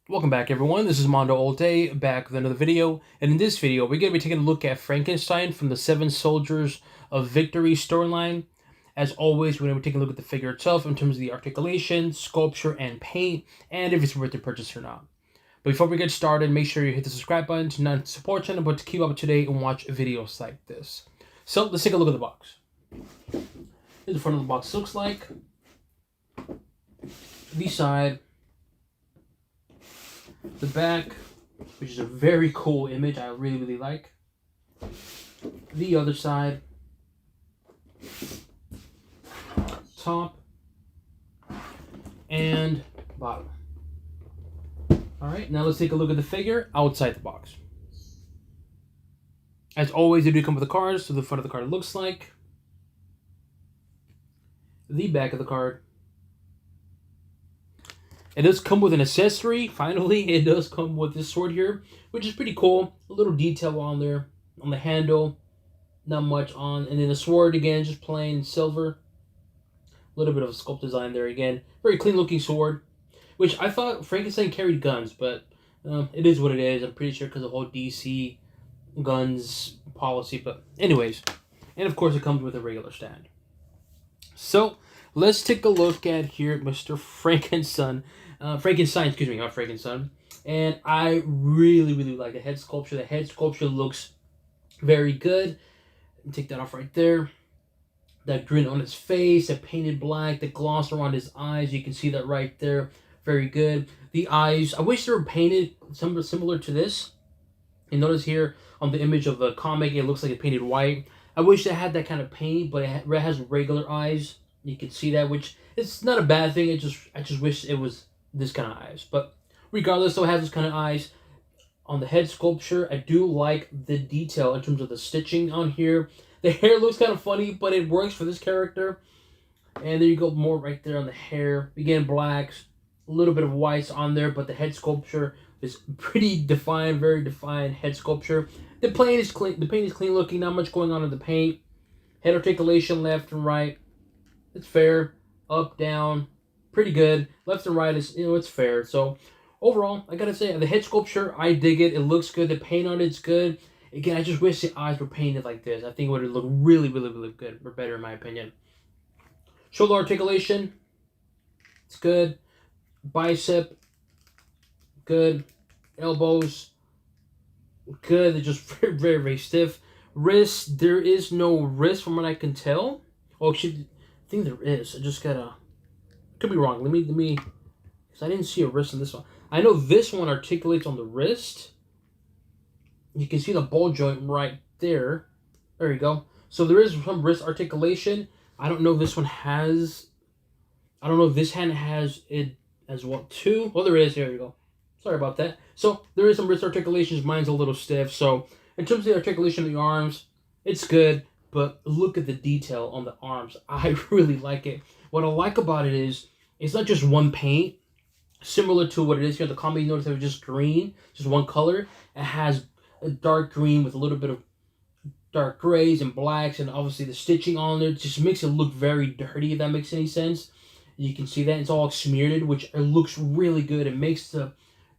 Welcome back, everyone. This is MandoAllDay back with another video. And in this video, we're going to be taking a look at Frankenstein from the Seven Soldiers of Victory storyline. As always, we're going to be taking a look at the figure itself in terms of the articulation, sculpture, and paint, and if it's worth the purchase or not. But before we get started, make sure you hit the subscribe button to not support channel, but to keep up to date and watch videos like this. So let's take a look at the box. Here's the front of the box looks like. The side. The back, which is a very cool image I really like. The other side. Top. And bottom. Alright, now let's take a look at the figure outside the box. As always, they do come with the cards, so the front of the card looks like. The back of the card. It does come with an accessory. Finally, it does come with this sword here, which is pretty cool. A little detail on there, on the handle. Not much on. And then the sword, again, just plain silver. A little bit of a sculpt design there again. Very clean looking sword. Which I thought Frankenstein carried guns, but it is what it is. I'm pretty sure because of the whole DC guns policy. But anyways. And of course, it comes with a regular stand. So, let's take a look at here Mr. Frankenstein. Frankenstein, excuse me, not Frankenstein. And I really like the head sculpture. The head sculpture looks very good. Take that off right there. That grin on his face, that painted black, the gloss around his eyes. You can see that right there. Very good. The eyes, I wish they were painted similar to this. You notice here on the image of the comic, it looks like it's painted white. I wish they had that kind of paint, but it has regular eyes. You can see that, which it's not a bad thing. I just wish it was this kind of eyes. But regardless, though, it has this kind of eyes. On the head sculpture, I do like the detail in terms of the stitching on here. The hair looks kind of funny, but it works for this character. And there you go, more right there on the hair. Again, blacks, a little bit of whites on there, but the head sculpture is pretty defined, very defined head sculpture. The paint is clean. The paint is clean looking. Not much going on in the paint. Head articulation, left and right. It's fair. Up, down, pretty good. Left and right is, it's fair. So overall, I gotta say, the head sculpture, I dig it. It looks good. The paint on it's good. Again, I just wish the eyes were painted like this. I think it would have looked really good, or better in my opinion. Shoulder articulation, it's good. Bicep, good. Elbows, good. They're just very stiff. Wrist, there is no wrist from what I can tell. Oh, actually, I think there is. I just gotta. Could be wrong. Let me. Because I didn't see a wrist on this one. I know this one articulates on the wrist. You can see the ball joint right there. There you go. So there is some wrist articulation. I don't know if this one has. I don't know if this hand has it as well too. Well, there is. There you go. Sorry about that. So there is some wrist articulations. Mine's a little stiff. So in terms of the articulation of the arms, it's good. But look at the detail on the arms. I really like it. What I like about it is it's not just one paint, similar to what it is here in the comic. You notice it was just green, just one color. It has a dark green with a little bit of dark grays and blacks, and obviously the stitching on there just makes it look very dirty, if that makes any sense. You can see that it's all smeared, which it looks really good. It makes the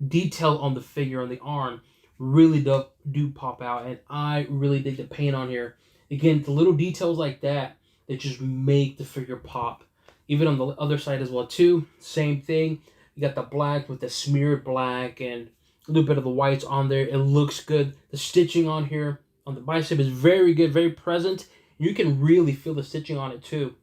detail on the figure, on the arm, really do pop out, and I really dig the paint on here. Again, the little details like that just make the figure pop. Even on the other side as well too, same thing. You got the black with the smeared black and a little bit of the whites on there. It looks good. The stitching on here on the bicep is very good, very present. You can really feel the stitching on it too,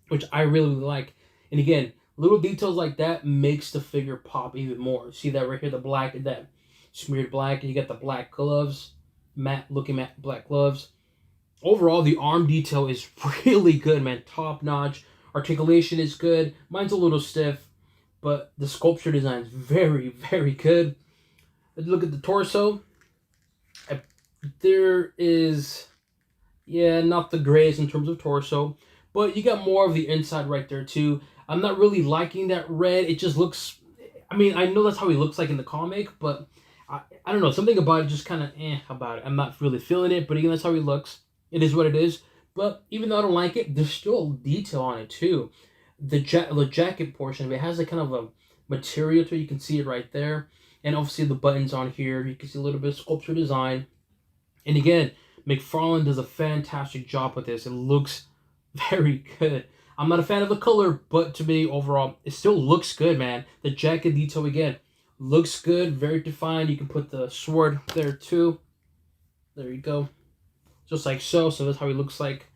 which I really like. And again, little details like that makes the figure pop even more. See that right here, the black, that smeared black, and you got the black gloves, matte black gloves. Overall, the arm detail is really good, man. Top notch. Articulation is good. Mine's a little stiff, but the sculpture design is very good. Let's look at the torso. There is, not the greatest in terms of torso, but you got more of the inside right there too. I'm not really liking that red. It just looks, I mean, I know that's how he looks like in the comic, but I don't know. Something about it just kind of about it. I'm not really feeling it, but again, that's how he looks. It is what it is. But even though I don't like it, there's still detail on it too. The jacket portion of it has a kind of a material to it. You can see it right there. And obviously the buttons on here, you can see a little bit of sculpture design. And again, McFarlane does a fantastic job with this. It looks very good. I'm not a fan of the color, but to me, overall, it still looks good, man. The jacket detail, again, looks good, very defined. You can put the sword there, too. There you go. Just like so. So that's how he looks like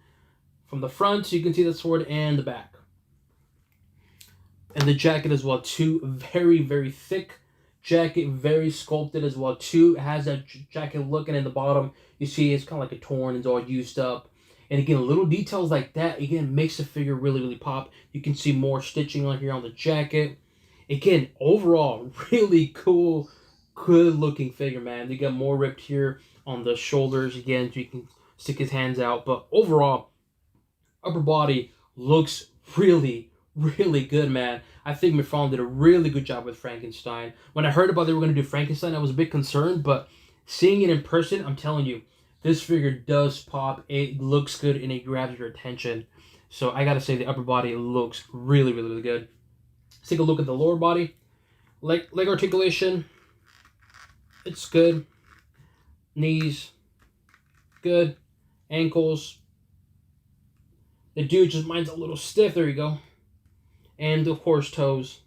from the front. So you can see the sword and the back. And the jacket as well, too. Very, very thick jacket, very sculpted as well, too. It has that jacket look, and in the bottom, you see it's kind of like a torn, it's all used up. And again, little details like that, again, makes the figure really, really pop. You can see more stitching on here on the jacket. Again, overall, really cool, good-looking figure, man. They got more ripped here on the shoulders, again, so you can stick his hands out. But overall, upper body looks really, really good, man. I think McFarlane did a really good job with Frankenstein. When I heard about they were going to do Frankenstein, I was a bit concerned, but seeing it in person, I'm telling you, this figure does pop. It looks good and it grabs your attention. So I gotta say the upper body looks really, really, really good. Let's take a look at the lower body. Leg articulation, it's good. Knees, good. Ankles. The dude just mine's a little stiff. There you go. And of course toes,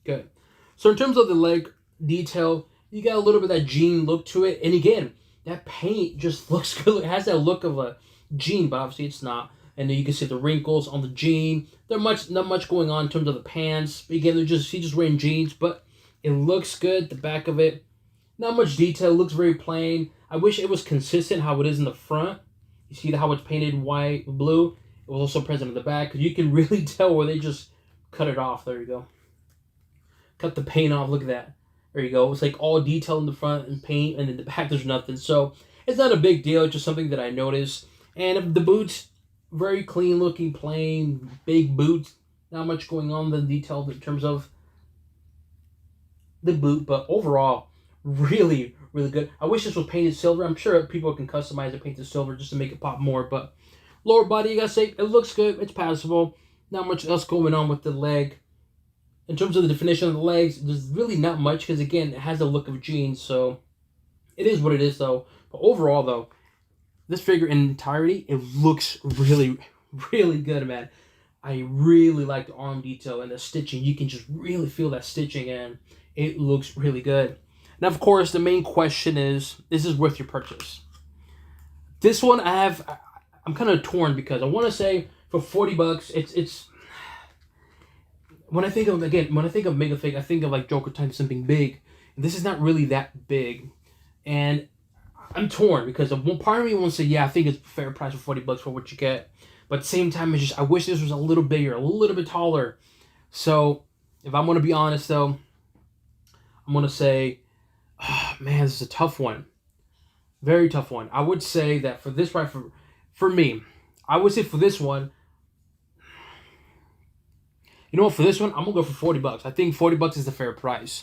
good. So in terms of the leg detail, you got a little bit of that jean look to it. And again, that paint just looks good. It has that look of a jean, but obviously it's not. And then you can see the wrinkles on the jean. There's not much going on in terms of the pants. Again, he's just wearing jeans, but it looks good. The back of it, not much detail. It looks very plain. I wish it was consistent how it is in the front. You see how it's painted white, blue. It was also present in the back, because you can really tell where they just cut it off. There you go. Cut the paint off. Look at that. There you go. It's like all detail in the front and paint, and in the back there's nothing. So it's not a big deal. It's just something that I noticed. And the boots, very clean looking, plain, big boots. Not much going on the detail in terms of the boot, but overall, really, really good. I wish this was painted silver. I'm sure people can customize it, paint it silver just to make it pop more. But lower body, you gotta say, it looks good. It's passable. Not much else going on with the leg. In terms of the definition of the legs, there's really not much, because again, it has the look of jeans, so it is what it is, though. But overall, though, this figure in entirety, it looks really, really good, man. I really like the arm detail and the stitching. You can just really feel that stitching, and it looks really good. Now, of course, the main question is this worth your purchase? This one, I'm kind of torn, because I want to say for $40, it's. When I think of megafig, I think of like Joker times something big. And this is not really that big. And I'm torn, because one part of me wants to say, yeah, I think it's a fair price for $40 for what you get. But at the same time, it's just, I wish this was a little bigger, a little bit taller. So if I'm going to be honest, though, I'm going to say, oh, man, this is a tough one. Very tough one. I would say that for this price, for me, I would say for this one, you know what, for this one, I'm going to go for $40. I think $40 is the fair price.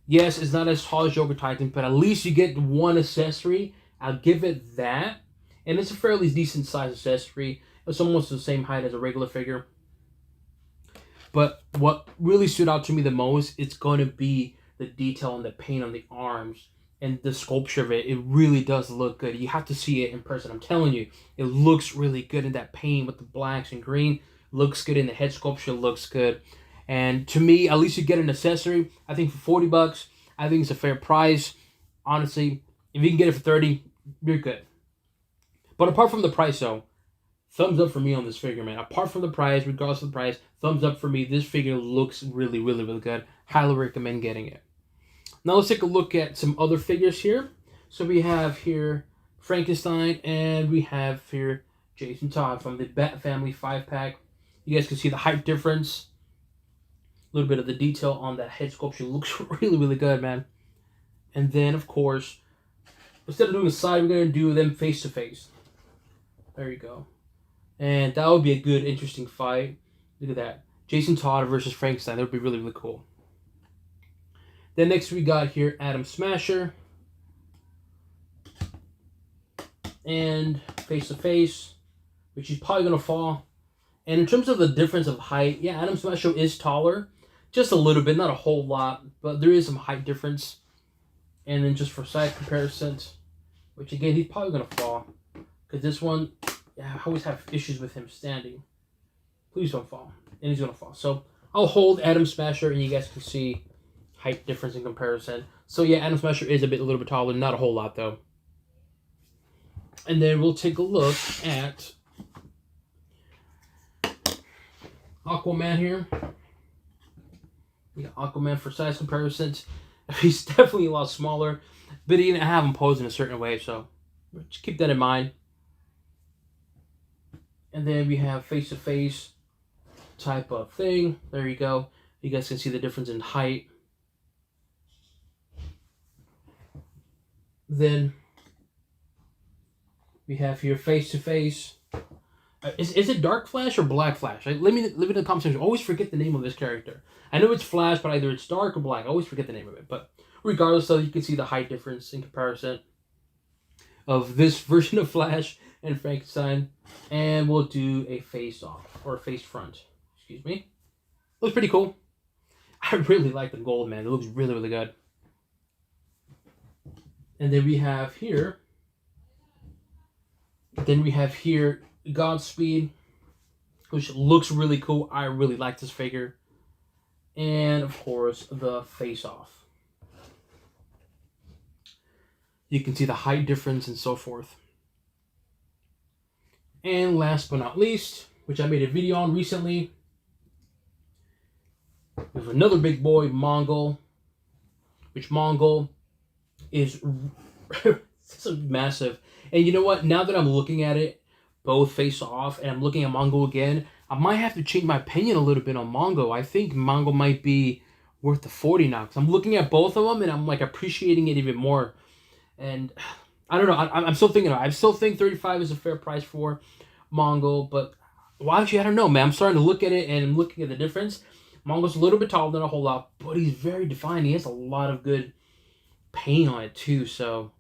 Yes, it's not as tall as Joker Titan, but at least you get one accessory. I'll give it that. And it's a fairly decent size accessory. It's almost the same height as a regular figure. But what really stood out to me the most, it's going to be the detail and the paint on the arms and the sculpture of it. It really does look good. You have to see it in person. I'm telling you, it looks really good in that paint with the blacks and green. Looks good in the head sculpture, looks good. And to me, at least you get an accessory. I think for $40, I think it's a fair price. Honestly, if you can get it for $30, you're good. But apart from the price, though, thumbs up for me on this figure, man. Apart from the price, regardless of the price, thumbs up for me. This figure looks really, really, really good. Highly recommend getting it. Now let's take a look at some other figures here. So we have here Frankenstein, and we have here Jason Todd from the Bat Family 5-pack. You guys can see the height difference. A little bit of the detail on that head sculpture looks really, really good, man. And then, of course, instead of doing a side, we're going to do them face-to-face. There you go. And that would be a good, interesting fight. Look at that. Jason Todd versus Frankenstein. That would be really, really cool. Then next we got here Adam Smasher. And face-to-face, which is probably going to fall. And in terms of the difference of height, yeah, Adam Smasher is taller. just a little bit, not a whole lot, but there is some height difference. And then just for size comparison, which again, he's probably going to fall. Because this one, yeah, I always have issues with him standing. Please don't fall. And he's going to fall. So I'll hold Atom Smasher, and you guys can see height difference in comparison. So yeah, Atom Smasher is a little bit taller, not a whole lot though. And then we'll take a look at Aquaman here. We got Aquaman for size comparisons. He's definitely a lot smaller, but he didn't have him posed in a certain way, so just keep that in mind. And then we have face-to-face type of thing. There you go. You guys can see the difference in height. Then we have here face-to-face. Is it Dark Flash or Black Flash? Let me leave it in the comment section. I always forget the name of this character. I know it's Flash, but either it's dark or black. I always forget the name of it. But regardless, though, you can see the height difference in comparison of this version of Flash and Frankenstein. And we'll do a face-off, or a face-front. Excuse me. Looks pretty cool. I really like the gold, man. It looks really, really good. And then we have here... Godspeed, which looks really cool. I really like this figure. And, of course, the face-off. You can see the height difference and so forth. And last but not least, which I made a video on recently, we have another big boy, Mongol, which Mongol is so massive. And you know what? Now that I'm looking at it, both face off, and I'm looking at Mongol again, I might have to change my opinion a little bit on Mongol. I think Mongol might be worth the 40 now. Because I'm looking at both of them, and I'm like appreciating it even more. And I don't know. I'm still thinking about it. I still think 35 is a fair price for Mongol. But, well, actually, I don't know, man. I'm starting to look at it, and I'm looking at the difference. Mongol's a little bit taller than a whole lot, but he's very defined. He has a lot of good paint on it, too. So...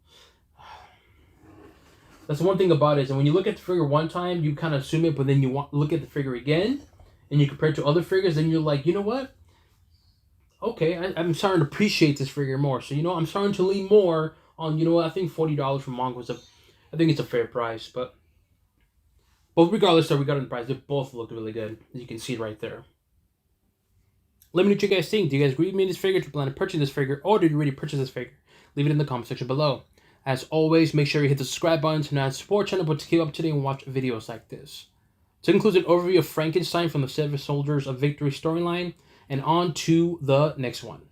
that's the one thing about it, is that when you look at the figure one time, you kind of assume it, but then you look at the figure again, and you compare it to other figures, and you're like, you know what? Okay, I'm starting to appreciate this figure more. So, you know, I'm starting to lean more on, you know what, I think $40 for Mongol is I think it's a fair price. But regardless of regarding the price, they both look really good. As you can see right there. Let me know what you guys think. Do you guys agree with me in this figure? Do you plan to purchase this figure? Or did you already purchase this figure? Leave it in the comment section below. As always, make sure you hit the subscribe button to not support channel, but to keep up to date and watch videos like this. So it includes an overview of Frankenstein from the 7 Soldiers of Victory storyline, and on to the next one.